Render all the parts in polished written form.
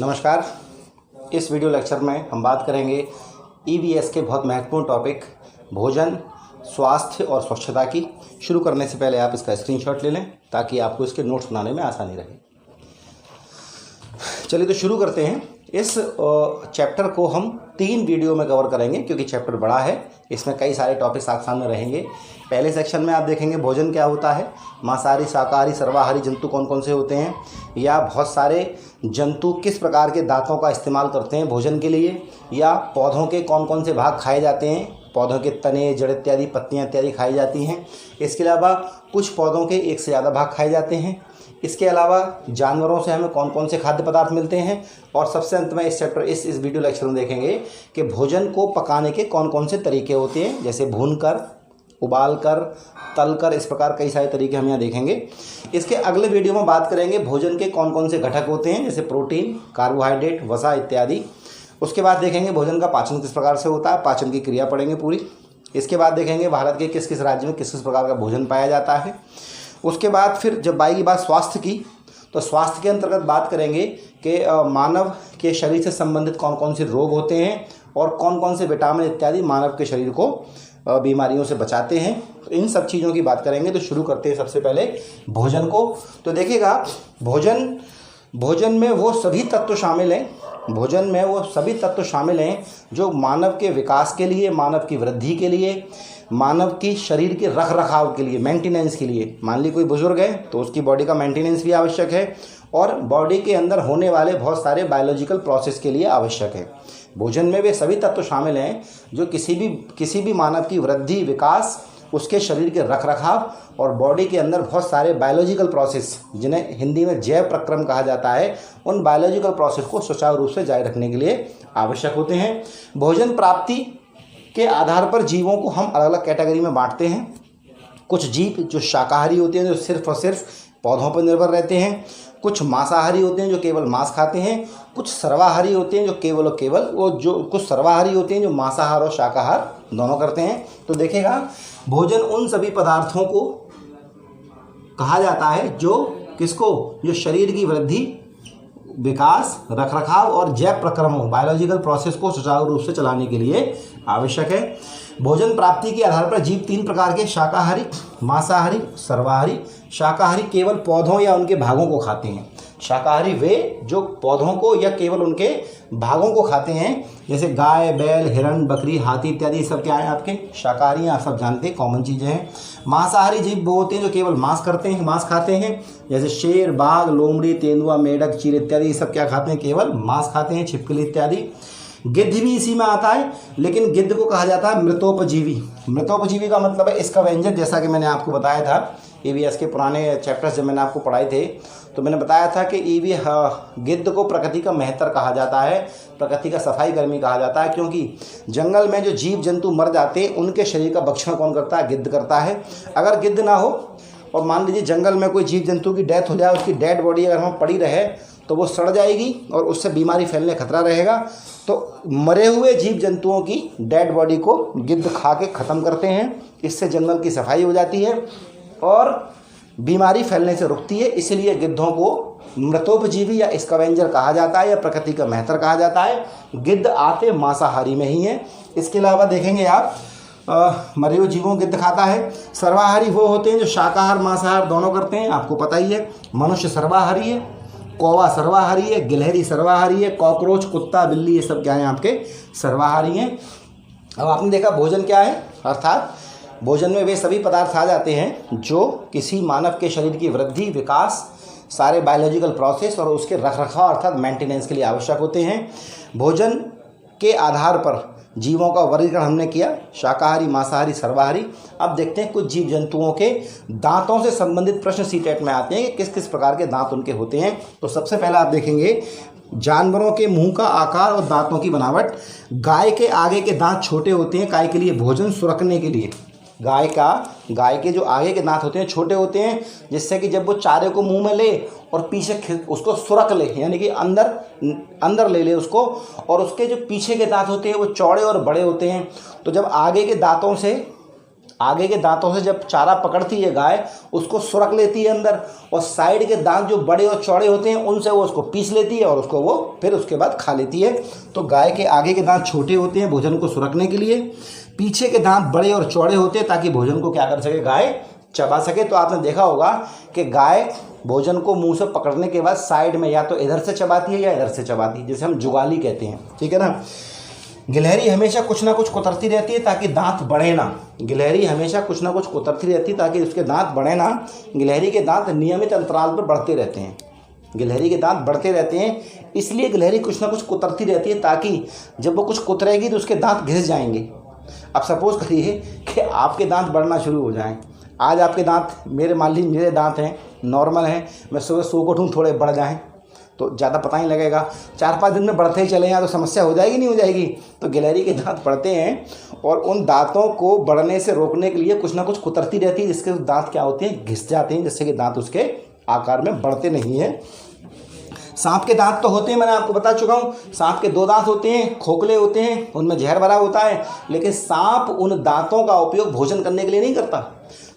नमस्कार। इस video lecture में हम बात करेंगे ईवीएस के बहुत महत्वपूर्ण टॉपिक भोजन, स्वास्थ्य और स्वच्छता की। शुरू करने से पहले आप इसका स्क्रीनशॉट ले लें ताकि आपको इसके नोट्स बनाने में आसानी रहे। चलिए तो शुरू करते हैं। इस चैप्टर को हम 3 वीडियो में कवर करेंगे क्योंकि चैप्टर बड़ा है। इसमें कई सारे टॉपिक्स साथ में रहेंगे। पहले सेक्शन में आप देखेंगे भोजन क्या होता है, मांसाहारी, शाकाहारी, सर्वाहारी जंतु कौन कौन से होते हैं, या बहुत सारे जंतु किस प्रकार के दांतों का इस्तेमाल करते हैं भोजन के लिए, या पौधों के कौन कौन से भाग खाए जाते हैं, पौधों के तने, जड़ इत्यादि, पत्तियाँ इत्यादि खाई जाती हैं। इसके अलावा कुछ पौधों के एक से ज़्यादा भाग खाए जाते हैं। इसके अलावा जानवरों से हमें कौन कौन से खाद्य पदार्थ मिलते हैं, और सबसे अंत में इस वीडियो लेक्चर में देखेंगे कि भोजन को पकाने के कौन कौन से तरीके होते हैं, जैसे भूनकर, उबालकर, तलकर, इस प्रकार कई सारे तरीके हम यहाँ देखेंगे। इसके अगले वीडियो में बात करेंगे भोजन के कौन कौन से घटक होते हैं, जैसे प्रोटीन, कार्बोहाइड्रेट, वसा इत्यादि। उसके बाद देखेंगे भोजन का पाचन किस प्रकार से होता है, पाचन की क्रिया पढ़ेंगे पूरी। इसके बाद देखेंगे भारत के किस किस राज्य में किस किस प्रकार का भोजन पाया जाता है। उसके बाद फिर जब आएगी बात स्वास्थ्य की, तो स्वास्थ्य के अंतर्गत बात करेंगे कि मानव के शरीर से संबंधित कौन कौन से रोग होते हैं और कौन कौन से विटामिन इत्यादि मानव के शरीर को बीमारियों से बचाते हैं। तो इन सब चीज़ों की बात करेंगे। तो शुरू करते हैं सबसे पहले भोजन को। तो देखिएगा, भोजन में वो सभी तत्व शामिल हैं, भोजन में वो सभी तत्व शामिल हैं जो मानव के विकास के लिए, मानव की वृद्धि के लिए, मानव की शरीर के रख रखाव के लिए, मेंटेनेंस के लिए। मान ली कोई बुजुर्ग है तो उसकी बॉडी का मेंटेनेंस भी आवश्यक है, और बॉडी के अंदर होने वाले बहुत सारे बायोलॉजिकल प्रोसेस के लिए आवश्यक है। भोजन में वे सभी तत्व शामिल हैं जो किसी भी मानव की वृद्धि, विकास, उसके शरीर के रख रखाव और बॉडी के अंदर बहुत सारे बायोलॉजिकल प्रोसेस, जिन्हें हिंदी में जैव प्रक्रम कहा जाता है, उन बायोलॉजिकल प्रोसेस को सुचारू रूप से जारी रखने के लिए आवश्यक होते हैं। भोजन प्राप्ति के आधार पर जीवों को हम अलग अलग कैटेगरी में बांटते हैं। कुछ जीव जो शाकाहारी होते हैं, जो सिर्फ और सिर्फ पौधों पर निर्भर रहते हैं। कुछ मांसाहारी होते हैं जो केवल मांस खाते हैं। कुछ सर्वाहारी होते हैं जो कुछ सर्वाहारी होते हैं जो मांसाहार और शाकाहार दोनों करते हैं। तो देखिएगा, भोजन उन सभी पदार्थों को कहा जाता है जो शरीर की वृद्धि, विकास, रखरखाव और जैव प्रक्रमों, बायोलॉजिकल प्रोसेस को सुचारू रूप से चलाने के लिए आवश्यक है। भोजन प्राप्ति के आधार पर जीव 3 प्रकार के, शाकाहारी, मांसाहारी, सर्वाहारी। शाकाहारी केवल पौधों या उनके भागों को खाते हैं। शाकाहारी वे जो पौधों को या केवल उनके भागों को खाते हैं, जैसे गाय, बैल, हिरण, बकरी, हाथी इत्यादि, सब क्या है आपके शाकाहारी हैं, आप सब जानते हैं, कॉमन चीज़ें हैं। मांसाहारी जीव वो होते हैं जो केवल मांस खाते हैं, जैसे शेर, बाघ, लोमड़ी, तेंदुआ, मेढक, चील इत्यादि, सब क्या खाते हैं, केवल मांस खाते हैं, छिपकली इत्यादि। गिद्ध भी इसी में आता है, लेकिन गिद्ध को कहा जाता है मृतोपजीवी। मृतोपजीवी का मतलब है स्कैवेंजर। जैसा कि मैंने आपको बताया था ईवीएस के पुराने चैप्टर्स जब मैंने आपको पढ़ाए थे, तो मैंने बताया था कि गिद्ध को प्रकृति का मेहतर कहा जाता है, प्रकृति का सफाई कर्मी कहा जाता है, क्योंकि जंगल में जो जीव जंतु मर जाते हैं उनके शरीर का भक्षण कौन करता है, गिद्ध करता है। अगर गिद्ध ना हो और मान लीजिए जंगल में कोई जीव जंतु की डेथ हो जाए, उसकी डेड बॉडी अगर वहाँ पड़ी रहे तो वो सड़ जाएगी और उससे बीमारी फैलने का खतरा रहेगा। तो मरे हुए जीव जंतुओं की डेड बॉडी को गिद्ध खा के ख़त्म करते हैं। इससे जंगल की सफाई हो जाती है और बीमारी फैलने से रुकती है। इसलिए गिद्धों को मृतोपजीवी या स्कैवेंजर कहा जाता है या प्रकृति का मेहतर कहा जाता है। गिद्ध आते मांसाहारी में ही है। इसके अलावा देखेंगे आप, मरे हुए जीवों गिद्ध खाता है। सर्वाहारी वो होते हैं जो शाकाहार मांसाहार दोनों करते हैं, आपको पता ही है। मनुष्य सर्वाहारी है, कौवा सर्वाहारी है, गिलहरी सर्वाहारी है, कॉकरोच, कुत्ता, बिल्ली, ये सब क्या है आपके सर्वाहारी हैं। अब आपने देखा भोजन क्या है, अर्थात भोजन में वे सभी पदार्थ आ जाते हैं जो किसी मानव के शरीर की वृद्धि, विकास, सारे बायोलॉजिकल प्रोसेस और उसके रखरखाव अर्थात मेंटेनेंस के लिए आवश्यक होते हैं। भोजन के आधार पर जीवों का वर्गीकरण हमने किया, शाकाहारी, मांसाहारी, सर्वाहारी। अब देखते हैं कुछ जीव जंतुओं के दांतों से संबंधित प्रश्न सीटेट में आते हैं कि किस किस प्रकार के दांत उनके होते हैं। तो सबसे पहले आप देखेंगे जानवरों के मुंह का आकार और दांतों की बनावट। गाय के आगे के दांत छोटे होते हैं, काय के लिए भोजन सुरखने के लिए। गाय के जो आगे के दांत होते हैं छोटे होते हैं, जिससे कि जब वो चारे को मुंह में ले और पीछे उसको सुरख ले, यानी कि अंदर ले उसको, और उसके जो पीछे के दांत होते हैं वो चौड़े और बड़े होते हैं। तो जब आगे के दांतों से आगे के दांतों से जब चारा पकड़ती है गाय, उसको सुरख लेती है अंदर, और साइड के दांत जो बड़े और चौड़े होते हैं उनसे वो उसको पीस लेती है और उसको वो फिर उसके बाद खा लेती है। तो गाय के आगे के दांत छोटे होते हैं भोजन को सुरखने के लिए, पीछे के दांत बड़े और चौड़े होते हैं ताकि भोजन को क्या कर सके, गाय चबा सके। तो आपने देखा होगा कि गाय भोजन को मुंह से पकड़ने के बाद साइड में या तो इधर से चबाती है या इधर से चबाती है, जिसे हम जुगाली कहते हैं, ठीक है ना। गिलहरी हमेशा कुछ ना कुछ कुतरती रहती है ताकि दांत बढ़े ना। गिलहरी हमेशा कुछ ना कुछ कुतरती रहती है ताकि उसके दांत बढ़े ना। गिलहरी के दांत नियमित अंतराल पर बढ़ते रहते हैं। गिलहरी के दांत बढ़ते रहते हैं, इसलिए गिलहरी कुछ ना कुछ कुतरती रहती है ताकि जब वो कुछ कुतरेगी तो उसके दांत घिस जाएंगे। अब सपोज करिए कि आपके दांत बढ़ना शुरू हो जाएं। आज आपके दांत, मान लीजिए मेरे दांत हैं, नॉर्मल हैं, मैं सुबह सो को उठूँ थोड़े बढ़ जाएं तो ज़्यादा पता नहीं लगेगा। 4-5 दिन में बढ़ते ही चले जाएं तो समस्या हो जाएगी नहीं हो जाएगी। तो गिलहरी के दांत बढ़ते हैं और उन दांतों को बढ़ने से रोकने के लिए कुछ ना कुछ कुतरती रहती है, जिसके दांत क्या होते हैं, घिस जाते हैं, जिससे कि दांत उसके आकार में बढ़ते नहीं हैं। सांप के दांत तो होते हैं, मैंने आपको बता चुका हूँ। सांप के 2 दांत होते हैं, खोखले होते हैं, उनमें जहर भरा होता है, लेकिन सांप उन दांतों का उपयोग भोजन करने के लिए नहीं करता।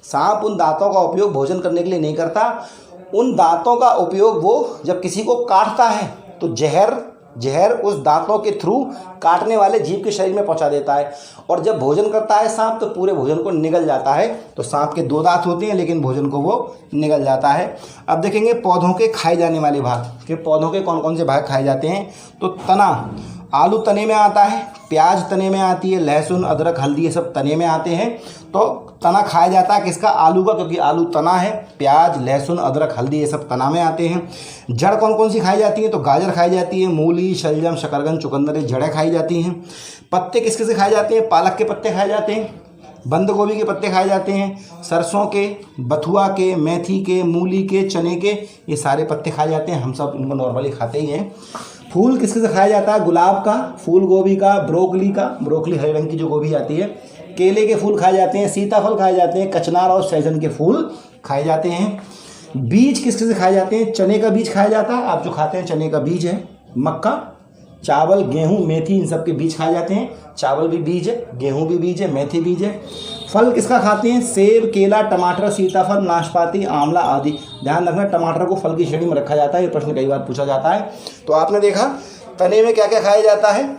सांप उन दांतों का उपयोग भोजन करने के लिए नहीं करता। उन दांतों का उपयोग वो जब किसी को काटता है तो जहर उस दांतों के थ्रू काटने वाले जीव के शरीर में पहुंचा देता है, और जब भोजन करता है सांप तो पूरे भोजन को निगल जाता है। तो सांप के 2 दांत होते हैं लेकिन भोजन को वो निगल जाता है। अब देखेंगे पौधों के खाए जाने वाले भाग, कि पौधों के कौन कौन से भाग खाए जाते हैं। तो तना, आलू तने में आता है, प्याज तने में आती है, लहसुन अदरक हल्दी ये सब तने में आते हैं। तो तना खाया जाता है किसका, आलू का, क्योंकि आलू तना है। प्याज लहसुन अदरक हल्दी ये सब तना में आते हैं। जड़ कौन कौन सी खाई जाती हैं, तो गाजर खाई जाती है, मूली शलजम शकरकंद चुकंदर ये जड़ें खाई जाती हैं। पत्ते किस किस से खाए जाते हैं, पालक के पत्ते खाए जाते हैं, बंद गोभी के पत्ते खाए जाते हैं, सरसों के, बथुआ के, मेथी के, मूली के, चने के, ये सारे पत्ते खाए जाते हैं। हम सब इनको नॉर्मली खाते ही हैं। फूल किसके से खाया जाता है, गुलाब का, फूल गोभी का, ब्रोकली हरे रंग की जो गोभी आती है, केले के फूल खाए जाते हैं, सीताफल खाए जाते हैं, कचनार और सहजन के फूल खाए जाते हैं। बीज किसके से खाए जाते हैं, चने का बीज खाया जाता है, आप जो खाते हैं चने का बीज है। मक्का, चावल, गेहूं, मेथी इन सब के बीज खाए जाते हैं। चावल भी बीज है, गेहूं भी बीज है, मेथी बीज है। फल किसका खाते हैं, सेब, केला, टमाटर, सीताफल, नाशपाती, आंवला आदि। ध्यान रखना टमाटर को फल की श्रेणी में रखा जाता है, ये प्रश्न कई बार पूछा जाता है। तो आपने देखा तने में क्या क्या खाया जाता है,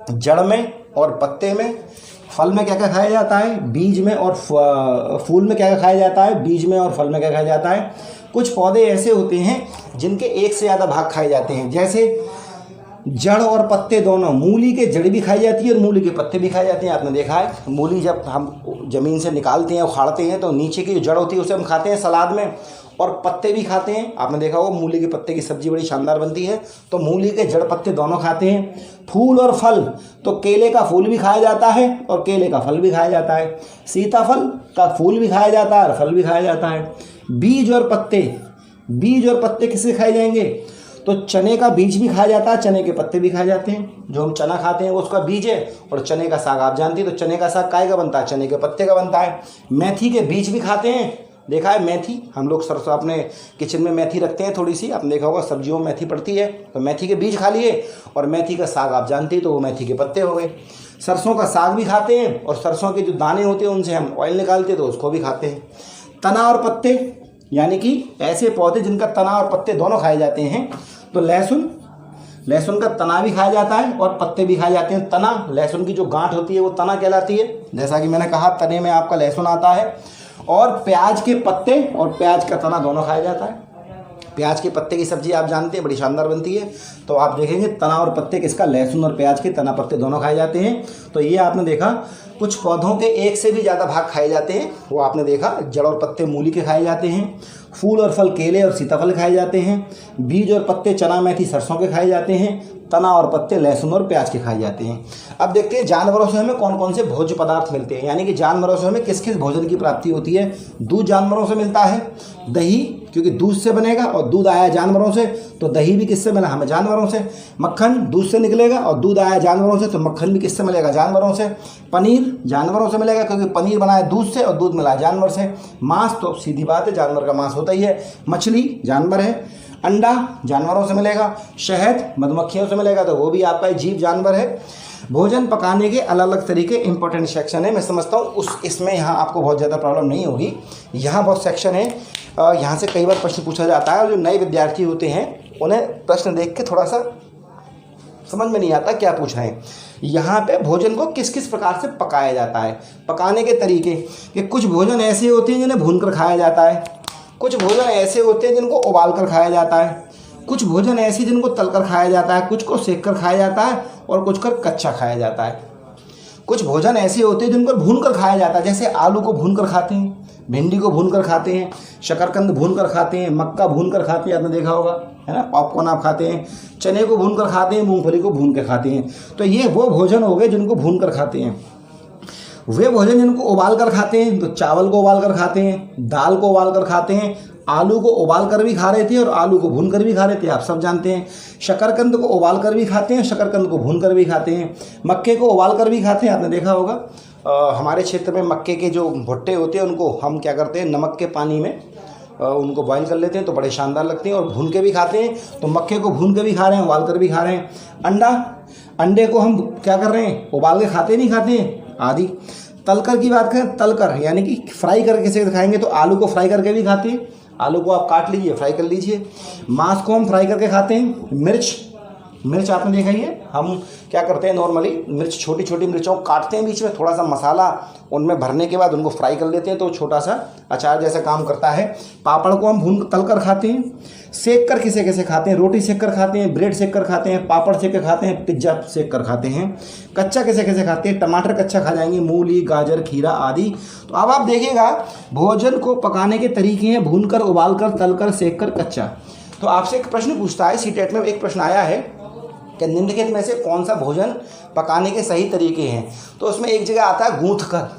जड़ में और पत्ते में। फल में क्या क्या खाया जाता है, बीज में, और फूल में क्या क्या खाया जाता है, बीज में और फल में क्या खाया जाता है। कुछ पौधे ऐसे होते हैं जिनके एक से ज़्यादा भाग खाए जाते हैं, जैसे जड़ और पत्ते दोनों। मूली के जड़ भी खाई जाती है और मूली के पत्ते भी खाए जाते हैं। आपने देखा है मूली जब हम ज़मीन से निकालते हैं, उखाड़ते हैं, तो नीचे की जो जड़ होती है उसे हम खाते हैं सलाद में, और पत्ते भी खाते हैं। आपने देखा होगा मूली के पत्ते की सब्ज़ी बड़ी शानदार बनती है। तो मूली के जड़ पत्ते दोनों खाते हैं। फूल और फल, तो केले का फूल भी खाया जाता है और केले का फल भी खाया जाता है। सीताफल का फूल भी खाया जाता है और फल भी खाया जाता है। बीज और पत्ते किससे खाए जाएंगे, तो चने का बीज भी खाया जाता है, चने के पत्ते भी खाए जाते हैं। जो हम चना खाते हैं वो उसका बीज है, और चने का साग आप जानती हैं, तो चने का साग काय का बनता है, चने के पत्ते का बनता है। मेथी के बीज भी खाते हैं, देखा है मेथी, हम लोग सरसों अपने किचन में मेथी रखते हैं थोड़ी सी, आपने देखा होगा सब्जियों में मेथी पड़ती है, तो मेथी के बीज खा लिए। और मेथी का साग आप जानते हैं, तो वो मेथी के पत्ते हो गए। सरसों का साग भी खाते हैं, और सरसों के जो दाने होते हैं उनसे हम ऑयल निकालते हैं, तो उसको भी खाते हैं। तना और पत्ते, यानी कि ऐसे पौधे जिनका तना और पत्ते दोनों खाए जाते हैं। तो लहसुन का तना भी खाया जाता है और पत्ते भी खाए जाते हैं। तना, लहसुन की जो गांठ होती है वो तना कहलाती है, जैसा कि मैंने कहा तने में आपका लहसुन आता है। और प्याज के पत्ते और प्याज का तना दोनों खाया जाता है। प्याज के पत्ते की सब्जी आप जानते हैं, बड़ी शानदार बनती है। तो आप देखेंगे तना और पत्ते किसका, लहसुन और प्याज के तना पत्ते दोनों खाए जाते हैं। तो ये आपने देखा कुछ पौधों के एक से भी ज़्यादा भाग खाए जाते हैं, वो आपने देखा। जड़ और पत्ते मूली के खाए जाते हैं, फूल और फल केले और सीताफल खाए जाते हैं, बीज और पत्ते चना मेथी सरसों के खाए जाते हैं, तना और पत्ते लहसुन और प्याज के खाए जाते हैं। अब देखते हैं जानवरों से हमें कौन कौन से भोज्य पदार्थ मिलते हैं, यानी कि जानवरों से हमें किस किस भोजन की प्राप्ति होती है। दूध जानवरों से मिलता है, दही क्योंकि दूध से बनेगा और दूध आया जानवरों से, तो दही भी किससे मिला, हमें जानवरों से। मक्खन दूध से निकलेगा और दूध आया जानवरों से, तो मक्खन भी किससे मिलेगा, जानवरों से। पनीर जानवरों से मिलेगा क्योंकि पनीर बनाया दूध से और दूध मिला जानवर से। मांस तो सीधी बात है, जानवर का मांस होता ही है। मछली जानवर है। अंडा जानवरों से मिलेगा, शहद मधुमक्खियों से मिलेगा, तो वो भी आपका एक जीव जानवर है। भोजन पकाने के अलग अलग तरीके इंपॉर्टेंट सेक्शन है। मैं समझता हूँ इसमें यहाँ आपको बहुत ज़्यादा प्रॉब्लम नहीं होगी। यहाँ बहुत सेक्शन है, यहाँ से कई बार प्रश्न पूछा जाता है और जो नए विद्यार्थी होते हैं उन्हें प्रश्न देख के थोड़ा सा समझ में नहीं आता क्या पूछ रहे हैं। यहाँ पे भोजन को किस किस प्रकार से पकाया जाता है, पकाने के तरीके कि कुछ भोजन ऐसे होते हैं जिन्हें भूनकर खाया जाता है, कुछ भोजन ऐसे होते हैं जिनको उबाल कर खाया जाता है, कुछ भोजन ऐसे जिनको तलकर खाया जाता है, कुछ को सेक कर खाया जाता है और कुछ कर कच्चा खाया जाता है। कुछ भोजन ऐसे होते हैं जिनको भून कर खाया जाता है, जैसे आलू को भून कर खाते हैं, भिंडी को भून कर खाते हैं, शकरकंद भून कर खाते हैं, मक्का भून कर खाते हैं, आपने देखा होगा है ना, पॉपकॉर्न आप खाते हैं, चने को भून कर खाते हैं, मूंगफली को भून कर खाते हैं। तो ये वो भोजन हो गए जिनको भून कर खाते हैं। वे भोजन जिनको उबाल कर खाते हैं, तो चावल को उबाल कर खाते हैं, दाल को उबाल कर खाते हैं, आलू को उबाल कर भी खा रहे थे और आलू को भून कर भी खा रहे थे, आप सब जानते हैं। शकरकंद को उबाल कर भी खाते हैं, शकरकंद को भून कर भी खाते हैं, मक्के को उबाल कर भी खाते हैं, आपने देखा होगा। हमारे क्षेत्र में मक्के के जो भुट्टे होते हैं उनको हम क्या करते हैं, नमक के पानी में उनको बॉईल कर लेते हैं तो बड़े शानदार लगते हैं, और भून के भी खाते हैं। तो मक्के को भून के भी खा रहे हैं, उबाल कर भी खा रहे हैं। अंडे को हम क्या कर रहे हैं, उबाल के खाते नहीं खाते हैं आदि। तलकर की बात करें, तलकर यानी कि फ्राई करके कैसे खाएंगे, तो आलू को फ्राई करके भी खाते हैं, आलू को आप काट लीजिए, फ्राई कर लीजिए। मांस को हम फ्राई करके खाते हैं। मिर्च आपने देखा ही है, हम क्या करते हैं नॉर्मली मिर्च, छोटी छोटी मिर्चों को काटते हैं, बीच में थोड़ा सा मसाला उनमें भरने के बाद उनको फ्राई कर लेते हैं, तो छोटा सा अचार जैसा काम करता है। पापड़ को हम भून तल कर खाते हैं। सेक कर किसे कैसे खाते हैं, रोटी सेक कर खाते हैं, ब्रेड सेक कर खाते हैं, पापड़ सेक कर खाते हैं, पिज्ज़ा सेक कर खाते हैं। कच्चा कैसे कैसे खाते हैं, टमाटर कच्चा खा जाएंगे, मूली, गाजर, खीरा आदि। तो अब आप देखिएगा भोजन को पकाने के तरीके हैं, भूनकर, उबालकर, तलकर, सेक कर, कच्चा। तो आपसे एक प्रश्न पूछता है, सीटेट में एक प्रश्न आया है कि निम्नलिखित में से कौन सा भोजन पकाने के सही तरीके हैं। तो उसमें एक जगह आता है गूंथ कर,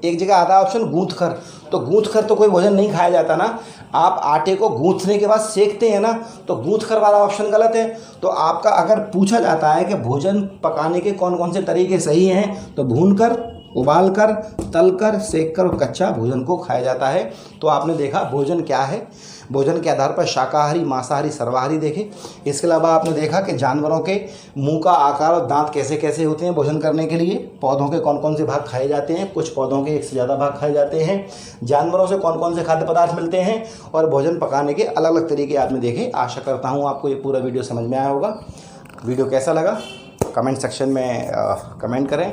एक जगह आता है ऑप्शन गूंथ कर। तो गूंथ कर तो कोई भोजन नहीं खाया जाता ना, आप आटे को गूंथने के बाद सेकते हैं ना, तो गूंथ कर वाला ऑप्शन गलत है। तो आपका अगर पूछा जाता है कि भोजन पकाने के कौन कौन से तरीके सही हैं, तो भून कर, उबाल कर, तल कर, सेक कर और कच्चा भोजन को खाया जाता है। तो आपने देखा भोजन क्या है, भोजन के आधार पर शाकाहारी, मांसाहारी, सर्वाहारी देखे। इसके अलावा आपने देखा कि जानवरों के मुंह का आकार और दांत कैसे कैसे होते हैं भोजन करने के लिए, पौधों के कौन कौन से भाग खाए जाते हैं, कुछ पौधों के एक से ज़्यादा भाग खाए जाते हैं, जानवरों से कौन कौन से खाद्य पदार्थ मिलते हैं, और भोजन पकाने के अलग अलग तरीके आपने देखे। आशा करता हूँ आपको ये पूरा वीडियो समझ में आया होगा। वीडियो कैसा लगा कमेंट सेक्शन में कमेंट करें।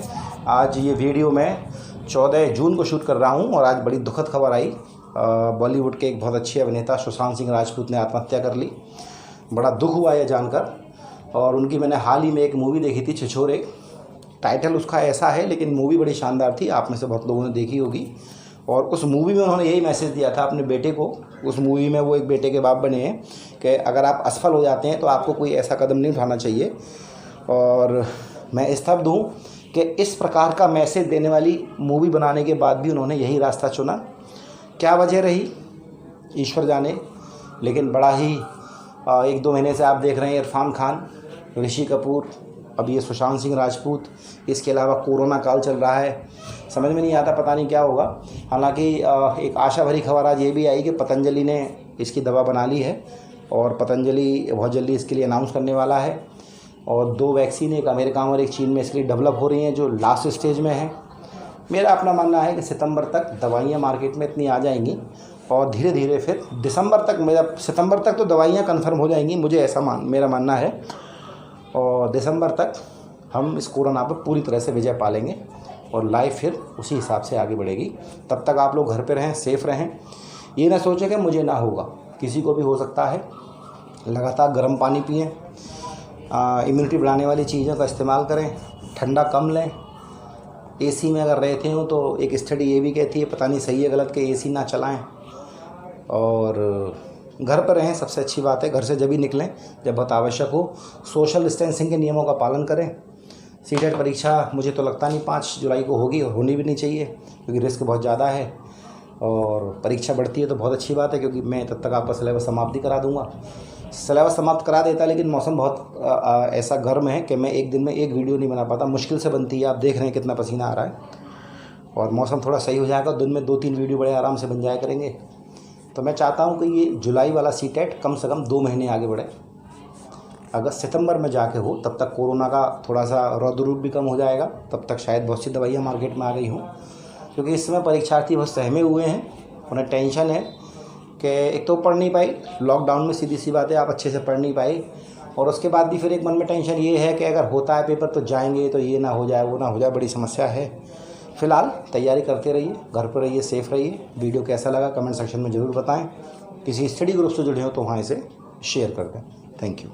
आज ये वीडियो मैं 14 जून को शूट कर रहा हूँ और आज बड़ी दुखद खबर आई, बॉलीवुड के एक बहुत अच्छे अभिनेता सुशांत सिंह राजपूत ने आत्महत्या कर ली। बड़ा दुख हुआ यह जानकर। और उनकी मैंने हाल ही में एक मूवी देखी थी, छिछोरे, टाइटल उसका ऐसा है, लेकिन मूवी बड़ी शानदार थी, आप में से बहुत लोगों ने देखी होगी। और उस मूवी में उन्होंने यही मैसेज दिया था अपने बेटे को। उस मूवी में वो एक बेटे के बाप बने हैं कि अगर आप असफल हो जाते हैं तो आपको कोई ऐसा कदम नहीं उठाना चाहिए। और मैं स्तब्ध हूँ कि इस प्रकार का मैसेज देने वाली मूवी बनाने के बाद भी उन्होंने यही रास्ता चुना। क्या वजह रही ईश्वर जाने, लेकिन बड़ा ही 1-2 महीने से आप देख रहे हैं इरफान खान, ऋषि कपूर, अब ये सुशांत सिंह राजपूत, इसके अलावा कोरोना काल चल रहा है, समझ में नहीं आता पता नहीं क्या होगा। हालांकि एक आशा भरी खबर आज ये भी आई कि पतंजलि ने इसकी दवा बना ली है और पतंजलि बहुत जल्दी इसके लिए अनाउंस करने वाला है। और 2 वैक्सीन, एक अमेरिका और एक चीन में इसके लिए डेवलप हो रही हैं जो लास्ट स्टेज में है। मेरा अपना मानना है कि सितंबर तक दवाइयाँ मार्केट में इतनी आ जाएंगी और धीरे धीरे फिर दिसंबर तक, सितंबर तक तो दवाइयाँ कंफर्म हो जाएंगी, मुझे ऐसा मेरा मानना है। और दिसंबर तक हम इस कोरोना पर पूरी तरह से विजय पा लेंगे और लाइफ फिर उसी हिसाब से आगे बढ़ेगी। तब तक आप लोग घर पे रहें, सेफ़ रहें। ये ना सोचें कि मुझे ना होगा, किसी को भी हो सकता है। लगातार गर्म पानी पिएं, इम्यूनिटी बढ़ाने वाली चीज़ों का इस्तेमाल करें, ठंडा कम लें। एसी में अगर रहते हो तो एक स्टडी ये भी कहती है, पता नहीं सही है गलत, कि एसी ना चलाएं और घर पर रहें, सबसे अच्छी बात है। घर से जब भी निकलें जब बहुत आवश्यक हो। सोशल डिस्टेंसिंग के नियमों का पालन करें। सीटेट परीक्षा मुझे तो लगता नहीं 5 जुलाई को होगी, और होनी भी नहीं चाहिए क्योंकि रिस्क बहुत ज़्यादा है। और परीक्षा बढ़ती है तो बहुत अच्छी बात है, क्योंकि मैं तब तक आपका सिलेबस समाप्ति करा दूँगा। सिलेबस समाप्त करा देता, लेकिन मौसम बहुत ऐसा गर्म है कि मैं एक दिन में एक वीडियो नहीं बना पाता, मुश्किल से बनती है। आप देख रहे हैं कितना पसीना आ रहा है। और मौसम थोड़ा सही हो जाएगा, दिन में 2-3 वीडियो बड़े आराम से बन जाया करेंगे। तो मैं चाहता हूँ कि ये जुलाई वाला सीटेट कम से कम 2 महीने आगे बढ़े। अगस्त सितंबर में जाके हो, तब तक कोरोना का थोड़ा सा रौद्र रूप भी कम हो जाएगा, तब तक शायद बहुत सी दवाइयाँ मार्केट में आ गई हों। क्योंकि इस समय परीक्षार्थी बहुत सहमे हुए हैं, उन्हें टेंशन है कि एक तो पढ़ नहीं पाई, लॉकडाउन में सीधी सी बात है आप अच्छे से पढ़ नहीं पाए, और उसके बाद भी फिर एक मन में टेंशन ये है कि अगर होता है पेपर तो जाएंगे तो ये ना हो जाए वो ना हो जाए, बड़ी समस्या है। फिलहाल तैयारी करते रहिए, घर पर रहिए, सेफ रहिए। वीडियो कैसा लगा कमेंट सेक्शन में ज़रूर बताएं। किसी स्टडी ग्रुप से जुड़े हो तो वहाँ इसे शेयर कर दें। Thank you.